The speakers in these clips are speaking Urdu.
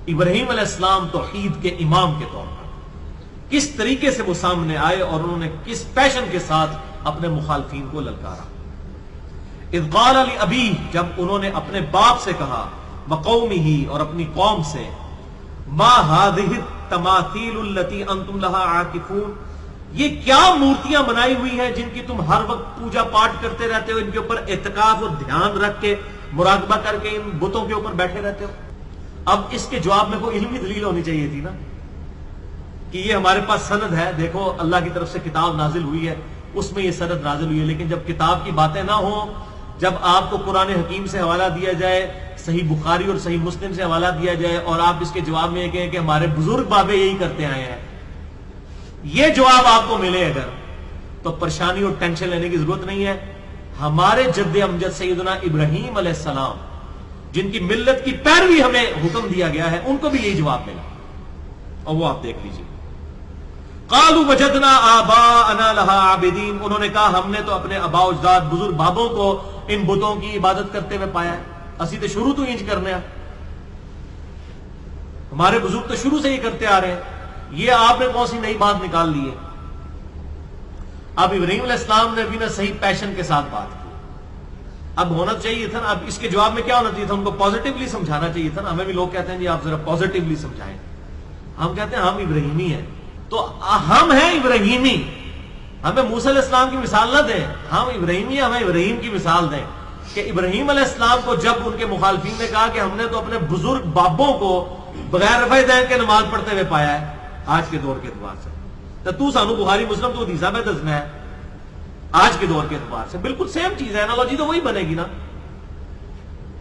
ابراہیم علیہ السلام توحید کے امام کے طور پر کس طریقے سے وہ سامنے آئے اور انہوں نے کس پیشن کے ساتھ اپنے مخالفین کو للکارا. اذ قال لابیہ، جب انہوں نے اپنے باپ سے کہا، وقومہ، اور اپنی قوم سے، ما هذه التماثیل التي انتم لها عاکفون، یہ کیا مورتیاں بنائی ہوئی ہیں جن کی تم ہر وقت پوجا پاٹ کرتے رہتے ہو، ان کے اوپر اعتکاف اور دھیان رکھ کے مراقبہ کر کے ان بتوں کے اوپر بیٹھے رہتے ہو. اب اس کے جواب میں کوئی علمی دلیل ہونی چاہیے تھی نا، کہ یہ ہمارے پاس سند ہے، دیکھو اللہ کی طرف سے کتاب نازل ہوئی ہے، اس میں یہ سند نازل ہوئی ہے. لیکن جب کتاب کی باتیں نہ ہوں، جب آپ کو قرآن حکیم سے حوالہ دیا جائے، صحیح بخاری اور صحیح مسلم سے حوالہ دیا جائے، اور آپ اس کے جواب میں یہ کہیں کہ ہمارے بزرگ بابے یہی کرتے آئے ہیں، یہ جواب آپ کو ملے اگر، تو پریشانی اور ٹینشن لینے کی ضرورت نہیں ہے. ہمارے جد امجد سیدنا ابراہیم علیہ السلام، جن کی ملت کی پیروی ہمیں حکم دیا گیا ہے، ان کو بھی یہی جواب ملا، اور وہ آپ دیکھ لیجیے. قالوا وجدنا آباءنا لها عابدین، انہوں نے کہا ہم نے تو اپنے آباء و اجداد بزرگ بابوں کو ان بتوں کی عبادت کرتے ہوئے پایا ہے، اسی تو شروع تو انج کرنے ہیں، ہمارے بزرگ تو شروع سے ہی کرتے آ رہے ہیں، یہ آپ نے کون سی نئی بات نکال لی ہے. اب ابراہیم علیہ السلام نے بھی نا صحیح پیشن کے ساتھ بات کی. اب ہونا چاہیے تھا نا، اب اس کے جواب میں کیا ہونا چاہیے تھا، ان کو پازیٹیولی سمجھانا چاہیے تھا نا. ہمیں بھی لوگ کہتے ہیں جی آپ ذرا پازیٹیولی سمجھائیں، ہم کہتے ہیں ہم ابراہیمی ہیں، تو ہم ہیں ابراہیمی، ہمیں موسیٰ علیہ السلام کی مثال نہ دیں، ہم ابراہیمی ہیں، ہمیں ابراہیم کی مثال دیں. کہ ابراہیم علیہ السلام کو جب ان کے مخالفین نے کہا کہ ہم نے تو اپنے بزرگ بابوں کو بغیر رفع دین کے نماز پڑھتے ہوئے پایا ہے آج کے دور کے اعتبار سے، تو سانو بخاری مسلم تو حدیثاں میں دسنا ہے آج کے دور کے اعتبار سے، بالکل سیم چیز ہے، انالوجی تو وہی بنے گی نا.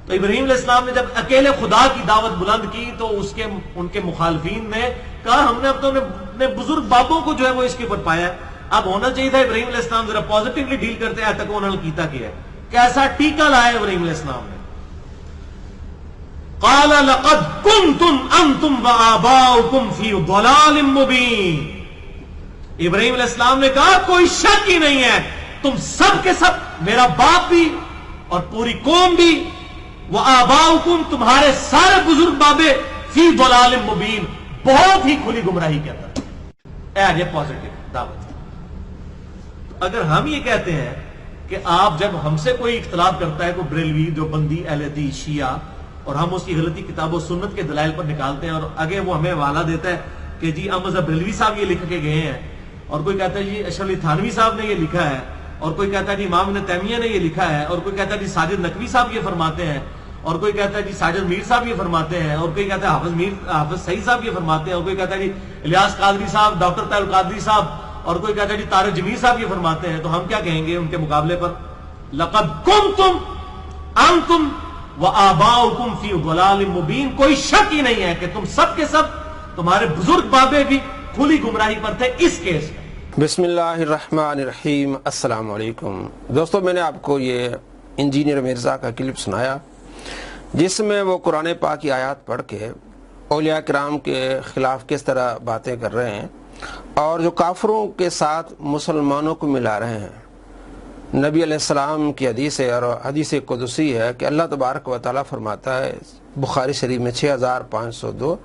تو ابراہیم علیہ السلام نے جب اکیلے خدا کی دعوت بلند کی تو ان کے مخالفین نے کہا ہم نے اب تو اپنے بزرگ بابوں کو جو ہے وہ اس کے اوپر پایا ہے. اب ہونا چاہیے تھا ابراہیم علیہ السلام ذرا پازیٹیولی ڈیل کرتے ہیں، تک انہوں نے کیتا کیا ہے، کیسا ٹیکا لایا ابراہیم علیہ السلام نے. قال لقد كنتم انتم وآباؤكم في ضلال مبين، ابراہیم علیہ السلام نے کہا کوئی شک ہی نہیں ہے، تم سب کے سب، میرا باپ بھی اور پوری قوم بھی، وآباؤكم، تمہارے سارے بزرگ بابے، فی ضلال مبین، بہت ہی کھلی گمراہی کے اندر. یہ پازیٹیو دعوت. اگر ہم یہ کہتے ہیں کہ آپ جب ہم سے کوئی اختلاف کرتا ہے، کوئی بریلوی، دیوبندی، اہل حدیث، شیعہ، اور ہم اس کی غلطی کتاب و سنت کے دلائل پر نکالتے ہیں، اور آگے وہ ہمیں حوالہ دیتا ہے کہ جی احمد بریلوی صاحب یہ لکھ کے گئے ہیں، اور کوئی کہتا ہے جی اشرف علی تھانوی صاحب نے یہ لکھا ہے، اور کوئی کہتا ہے جی امام ابن تیمیہ نے یہ لکھا ہے، اور کوئی کہتا ہے جی ساجد نقوی صاحب یہ فرماتے ہیں، اور کوئی کہتا ہے جی ساجد میر صاحب یہ فرماتے ہیں، اور کوئی کہتا ہے حافظ سعید صاحب یہ فرماتے ہیں، اور کوئی کہتا ہے جی الیاس قادری صاحب، ڈاکٹر طاہر القادری صاحب، اور کوئی کہتا ہے جی طارق جمیل صاحب یہ فرماتے ہیں. تو ہم کیا کہیں گے ان کے مقابلے پر؟ لقد کنتم انتم وآباؤکم فی ضلال مبین، کوئی شک ہی نہیں ہے کہ تم سب کے سب، تمہارے بزرگ بابے بھی کھلی گمراہی پر تھے اس کیس میں. بسم اللہ الرحمن الرحیم. السلام علیکم دوستو، میں نے آپ کو یہ انجینئر مرزا کا کلپ سنایا جس میں وہ قرآن پاک کی آیات پڑھ کے اولیاء کرام کے خلاف کس طرح باتیں کر رہے ہیں اور جو کافروں کے ساتھ مسلمانوں کو ملا رہے ہیں. نبی علیہ السلام کی حدیث ہے اور حدیث قدسی ہے کہ اللہ تبارک و تعالیٰ فرماتا ہے بخاری شریف میں 6502،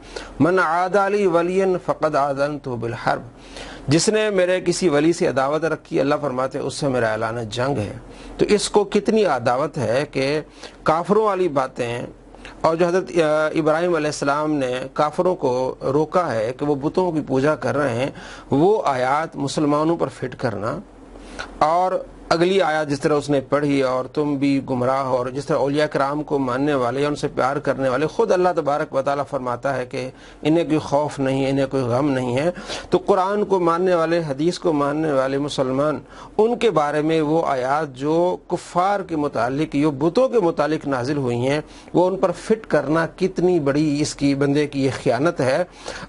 من عادى لي وليا فقد آذنته بالحرب، جس نے میرے کسی ولی سے عداوت رکھی، اللہ فرماتے اس سے میرا اعلان جنگ ہے. تو اس کو کتنی عداوت ہے کہ کافروں والی باتیں، اور جو حضرت ابراہیم علیہ السلام نے کافروں کو روکا ہے کہ وہ بتوں کی پوجا کر رہے ہیں، وہ آیات مسلمانوں پر فٹ کرنا، اور اگلی آیات جس طرح اس نے پڑھی اور تم بھی گمراہ، اور جس طرح اولیاء کرام کو ماننے والے یا ان سے پیار کرنے والے، خود اللہ تبارک و تعالیٰ فرماتا ہے کہ انہیں کوئی خوف نہیں ہے، انہیں کوئی غم نہیں ہے. تو قرآن کو ماننے والے، حدیث کو ماننے والے مسلمان، ان کے بارے میں وہ آیات جو کفار کے متعلق، جو بتوں کے متعلق نازل ہوئی ہیں، وہ ان پر فٹ کرنا کتنی بڑی اس کی بندے کی یہ خیانت ہے.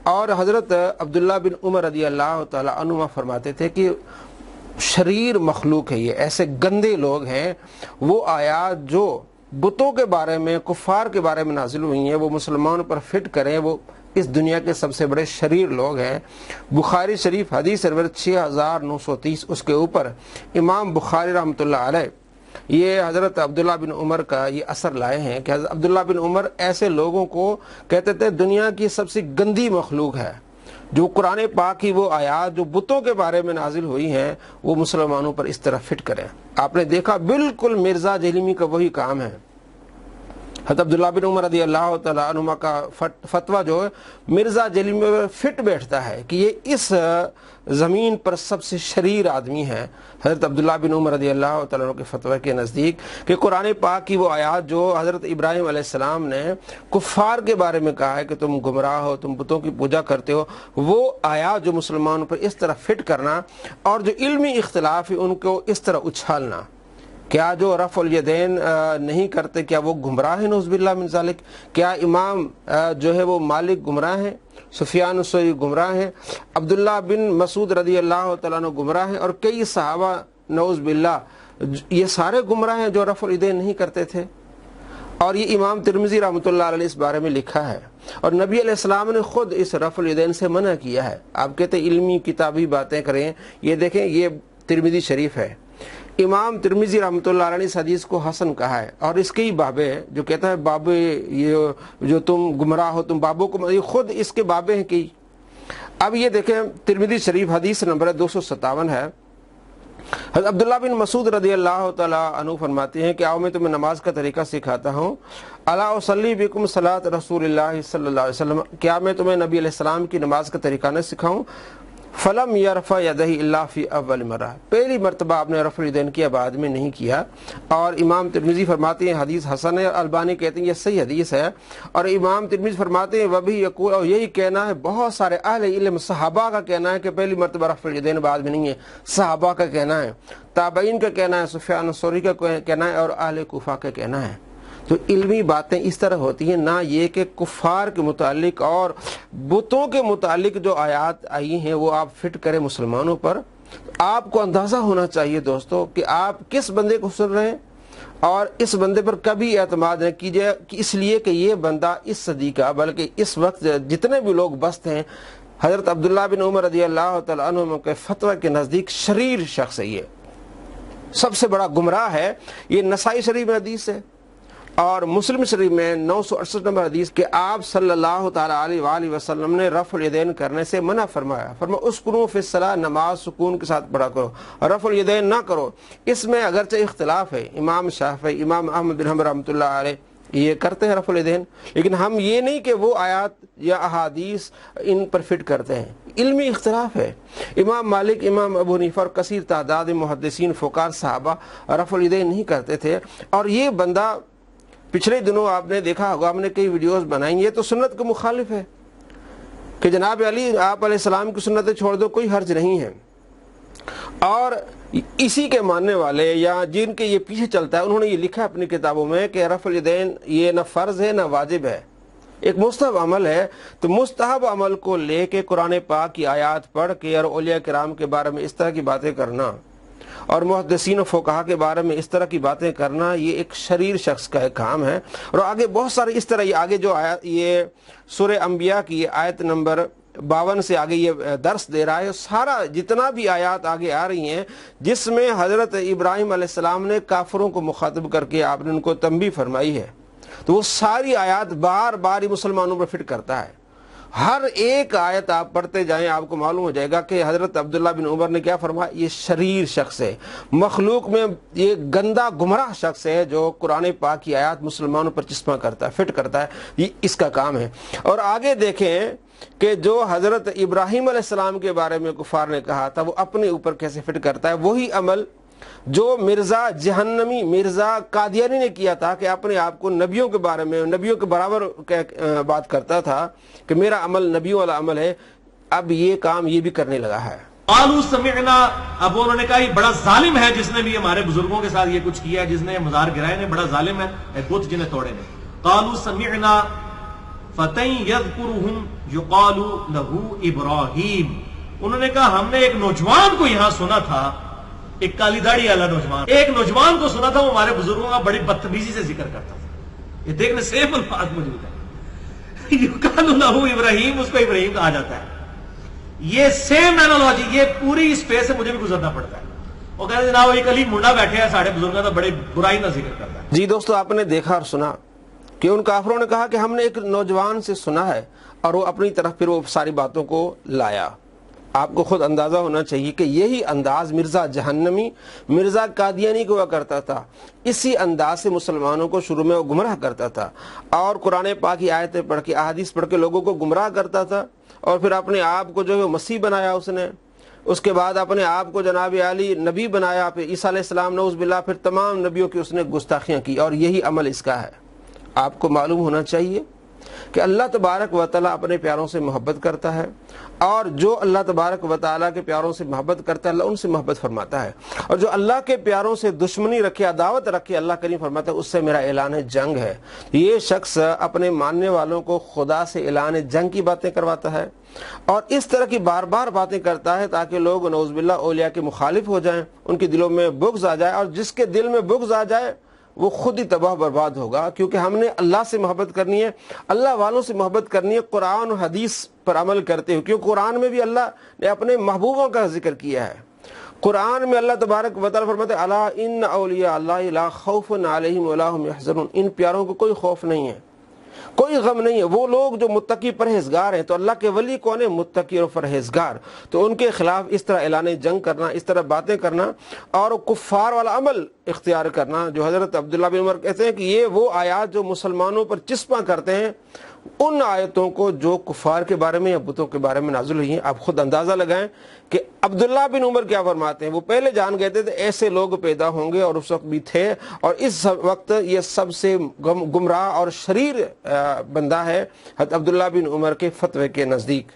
اور حضرت عبداللہ بن عمر رضی اللہ تعالیٰ عنہما فرماتے تھے کہ شریر مخلوق ہے، یہ ایسے گندے لوگ ہیں، وہ آیات جو بتوں کے بارے میں، کفار کے بارے میں نازل ہوئی ہیں، وہ مسلمانوں پر فٹ کریں، وہ اس دنیا کے سب سے بڑے شریر لوگ ہیں. بخاری شریف حدیث نمبر 6930، اس کے اوپر امام بخاری رحمۃ اللہ علیہ یہ حضرت عبداللہ بن عمر کا یہ اثر لائے ہیں کہ حضرت عبداللہ بن عمر ایسے لوگوں کو کہتے تھے دنیا کی سب سے گندی مخلوق ہے، جو قرآن پاک کی وہ آیات جو بتوں کے بارے میں نازل ہوئی ہیں وہ مسلمانوں پر اس طرح فٹ کریں۔ آپ نے دیکھا بالکل مرزا جہلمی کا وہی کام ہے۔ حضرت عبداللہ بن عمر رضی اللہ تعالیٰ عنہما کا فتویٰ جو ہے مرزا جہلمی میں فٹ بیٹھتا ہے کہ یہ اس زمین پر سب سے شریر آدمی ہے۔ حضرت عبداللہ بن عمر رضی اللہ تعالیٰ عنہ کے فتویٰ کے نزدیک کہ قرآن پاک کی وہ آیات جو حضرت ابراہیم علیہ السلام نے کفار کے بارے میں کہا ہے کہ تم گمراہ ہو، تم بتوں کی پوجا کرتے ہو، وہ آیات جو مسلمانوں پر اس طرح فٹ کرنا اور جو علمی اختلاف ہے ان کو اس طرح اچھالنا، کیا جو رفع الیدین نہیں کرتے کیا وہ گمراہ ہیں؟ نعوذ باللہ من ذالک۔ کیا امام جو ہے وہ مالک گمراہ ہیں، سفیان الثوری گمراہ ہیں، عبداللہ بن مسعود رضی اللہ تعالیٰ عنہ گمراہ ہیں، اور کئی صحابہ نعوذ باللہ یہ سارے گمراہ ہیں جو رفع الیدین نہیں کرتے تھے؟ اور یہ امام ترمذی رحمۃ اللہ علیہ اس بارے میں لکھا ہے، اور نبی علیہ السلام نے خود اس رفع الیدین سے منع کیا ہے۔ آپ کہتے ہیں علمی کتابی باتیں کریں، یہ دیکھیں یہ ترمذی شریف ہے، امام ترمذی رحمۃ اللہ علیہ نے اس حدیث کو حسن کہا ہے، اور اس کی بابے جو کہتا ہے بابے یہ جو تم گمراہ ہو تم بابوں کو، یہ خود اس کے بابے ہیں کہ اب یہ دیکھیں ترمذی شریف حدیث نمبر 257 ہے۔ حضرت عبداللہ بن مسعود رضی اللہ تعالیٰ عنہ فرماتے ہیں کہ آؤ میں تمہیں نماز کا طریقہ سکھاتا ہوں، الا اصلی بکم صلاۃ رسول اللہ صلی اللہ علیہ وسلم، کیا میں تمہیں نبی علیہ السلام کی نماز کا طریقہ نہ سکھاؤں؟ فلم یرفع یدہ الا فی اول مرہ، پہلی مرتبہ آپ نے رفع الیدین کیا، بعد میں نہیں کیا۔ اور امام ترمذی فرماتے ہیں حدیث حسن ہے، البانی کہتے ہیں یہ صحیح حدیث ہے، اور امام ترمذی فرماتے ہیں وبہ یقول، اور یہی کہنا ہے بہت سارے اہل علم صحابہ کا کہنا ہے کہ پہلی مرتبہ رفع الیدین بعد میں نہیں ہے، صحابہ کا کہنا ہے، تابعین کا کہنا ہے، سفیان الثوری کا کہنا ہے، اور اہل کوفہ کا کہنا ہے۔ تو علمی باتیں اس طرح ہوتی ہیں، نہ یہ کہ کفار کے متعلق اور بتوں کے متعلق جو آیات آئی ہیں وہ آپ فٹ کریں مسلمانوں پر۔ آپ کو اندازہ ہونا چاہیے دوستو کہ آپ کس بندے کو سن رہے ہیں، اور اس بندے پر کبھی اعتماد نہ کیجیے کہ اس لیے کہ یہ بندہ اس صدی کا، بلکہ اس وقت جتنے بھی لوگ بست ہیں حضرت عبداللہ بن عمر رضی اللہ تعالیٰ عنہ کے فتویٰ کے نزدیک شریر شخص ہے، یہ سب سے بڑا گمراہ ہے۔ یہ نسائی شریف میں حدیث ہے، اور مسلم شریف میں 968 نمبر حدیث کہ آپ صلی اللہ تعالیٰ علیہ وآلہ وسلم نے رفع الیدین کرنے سے منع فرمایا، فرمایا اسکنوا فی الصلاۃ، نماز سکون کے ساتھ پڑھا کرو، رفع الیدین نہ کرو۔ اس میں اگرچہ اختلاف ہے، امام شافعی، امام احمد بن حنبل رحمۃ اللہ علیہ یہ کرتے ہیں رفع الیدین، لیکن ہم یہ نہیں کہ وہ آیات یا احادیث ان پر فٹ کرتے ہیں، علمی اختلاف ہے۔ امام مالک، امام ابو حنیفہ اور کثیر تعداد محدثین فقہاء صحابہ رفع الیدین نہیں کرتے تھے، اور یہ بندہ پچھلے دنوں آپ نے دیکھا ہوگا ہم نے کئی ویڈیوز بنائی، یہ تو سنت کے مخالف ہے کہ جناب علی آپ علیہ السلام کی سنتیں چھوڑ دو، کوئی حرج نہیں ہے۔ اور اسی کے ماننے والے یا جن کے یہ پیچھے چلتا ہے انہوں نے یہ لکھا اپنی کتابوں میں کہ رفع الیدین یہ نہ فرض ہے نہ واجب ہے، ایک مستحب عمل ہے۔ تو مستحب عمل کو لے کے قرآن پاک کی آیات پڑھ کے اور اولیاء کرام کے بارے میں اس طرح کی باتیں کرنا اور محدثین و فقہا کے بارے میں اس طرح کی باتیں کرنا، یہ ایک شریر شخص کا ایک کام ہے۔ اور آگے بہت سارے اس طرح، یہ آگے جو آیت، یہ سورہ انبیاء کی آیت نمبر 52 سے آگے یہ درس دے رہا ہے، سارا جتنا بھی آیات آگے آ رہی ہیں جس میں حضرت ابراہیم علیہ السلام نے کافروں کو مخاطب کر کے آپ نے ان کو تنبیہ فرمائی ہے، تو وہ ساری آیات بار بار ہی مسلمانوں پر فٹ کرتا ہے۔ ہر ایک آیت آپ پڑھتے جائیں آپ کو معلوم ہو جائے گا کہ حضرت عبداللہ بن عمر نے کیا فرمایا، یہ شریر شخص ہے، مخلوق میں یہ گندا گمراہ شخص ہے جو قرآن پاک کی آیات مسلمانوں پر چسپاں کرتا ہے، فٹ کرتا ہے، یہ اس کا کام ہے۔ اور آگے دیکھیں کہ جو حضرت ابراہیم علیہ السلام کے بارے میں کفار نے کہا تھا وہ اپنے اوپر کیسے فٹ کرتا ہے، وہی عمل جو مرزا جہنمی، مرزا قادیانی نے کیا تھا کہ اپنے آپ کو نبیوں کے بارے میں، نبیوں کے برابر بات کرتا تھا کہ میرا عمل نبیوں والا عمل ہے، اب یہ کام یہ بھی کرنے لگا ہے۔ قالوا سمعنا، اب انہوں نے کہا یہ بڑا ظالم ہے جس نے بھی ہمارے بزرگوں کے ساتھ یہ کچھ کیا ہے، جس نے مزار گرائے نے، بڑا ظالم ہے، بت جنہیں توڑے نے۔ قالوا سمعنا فتى يذكرهم يقال له ابراہیم، انہوں نے کہا ہم نے ایک نوجوان کو یہاں سنا تھا، ایک کالی داڑھی والا نوجوان، ایک نوجوان کو سنا تھا وہ ہمارے بزرگوں کا بڑی بدتمیزی سے ذکر کرتا تھا۔ یہ دیکھنے سیم الفاظ موجود ہے، یقال له ابراہیم، اس کو ابراہیم کہا جاتا ہے۔ یہ سیم اینالوجی، یہ پوری اسپیس سے مجھے بھی گزرنا پڑتا ہے۔ وہ کہتے جناب ایک علی منڈا بیٹھے ہیں ساڑھے بزرگوں کا بڑے برائی کا ذکر کرتا ہے. جی دوستو، آپ نے دیکھا اور سنا کہ ان کافروں نے کہا کہ ہم نے ایک نوجوان سے سنا ہے اور وہ اپنی طرف پھر وہ ساری باتوں کو لایا. آپ کو خود اندازہ ہونا چاہیے کہ یہی انداز مرزا جہنمی، مرزا قادیانی کو ہوا کرتا تھا. اسی انداز سے مسلمانوں کو شروع میں وہ گمراہ کرتا تھا اور قرآن پاک کی آیتیں پڑھ کے، احادیث پڑھ کے لوگوں کو گمراہ کرتا تھا، اور پھر اپنے آپ کو جو ہے مسیح بنایا اس نے. اس کے بعد اپنے آپ کو جناب علی نبی بنایا، پھر عیسیٰ علیہ السلام نعوذ باللہ، پھر تمام نبیوں کی اس نے گستاخیاں کی، اور یہی عمل اس کا ہے. آپ کو معلوم ہونا چاہیے کہ اللہ تبارک و تعالیٰ اپنے پیاروں سے محبت کرتا ہے، اور جو اللہ تبارک و تعالیٰ کے پیاروں سے محبت کرتا ہے اللہ ان سے محبت فرماتا ہے، اور جو اللہ کے پیاروں سے دشمنی رکھے، عداوت رکھے، اللہ کریم فرماتا ہے اس سے میرا اعلان جنگ ہے. یہ شخص اپنے ماننے والوں کو خدا سے اعلان جنگ کی باتیں کرواتا ہے، اور اس طرح کی بار بار باتیں کرتا ہے تاکہ لوگ نعوذ باللہ اولیاء کے مخالف ہو جائیں، ان کے دلوں میں بغض آ جائے، اور جس کے دل میں بغض آ جائے وہ خود ہی تباہ برباد ہوگا. کیونکہ ہم نے اللہ سے محبت کرنی ہے، اللہ والوں سے محبت کرنی ہے قرآن و حدیث پر عمل کرتے ہوئے. کیونکہ قرآن میں بھی اللہ نے اپنے محبوبوں کا ذکر کیا ہے. قرآن میں اللہ تبارک و تعالیٰ فرماتے ہیں الا ان اولیاء اللہ لا خوف علیہم ولا هم يحزنون. ان پیاروں کو کوئی خوف نہیں ہے، کوئی غم نہیں ہے. وہ لوگ جو متقی پرہیزگار ہیں، تو اللہ کے ولی کون ہے؟ متقی اور پرہیزگار. تو ان کے خلاف اس طرح اعلان جنگ کرنا، اس طرح باتیں کرنا اور کفار والا عمل اختیار کرنا، جو حضرت عبداللہ بن عمر کہتے ہیں کہ یہ وہ آیات جو مسلمانوں پر چسپاں کرتے ہیں، ان آیتوں کو جو کفار کے بارے میں یا بتوں کے بارے میں نازل ہوئی ہیں. آپ خود اندازہ لگائیں کہ عبداللہ بن عمر کیا فرماتے ہیں. وہ پہلے جان گئے تھے ایسے لوگ پیدا ہوں گے، اور اس وقت بھی تھے، اور اس وقت یہ سب سے گمراہ اور شریر بندہ ہے حضرت عبداللہ بن عمر کے فتوے کے نزدیک.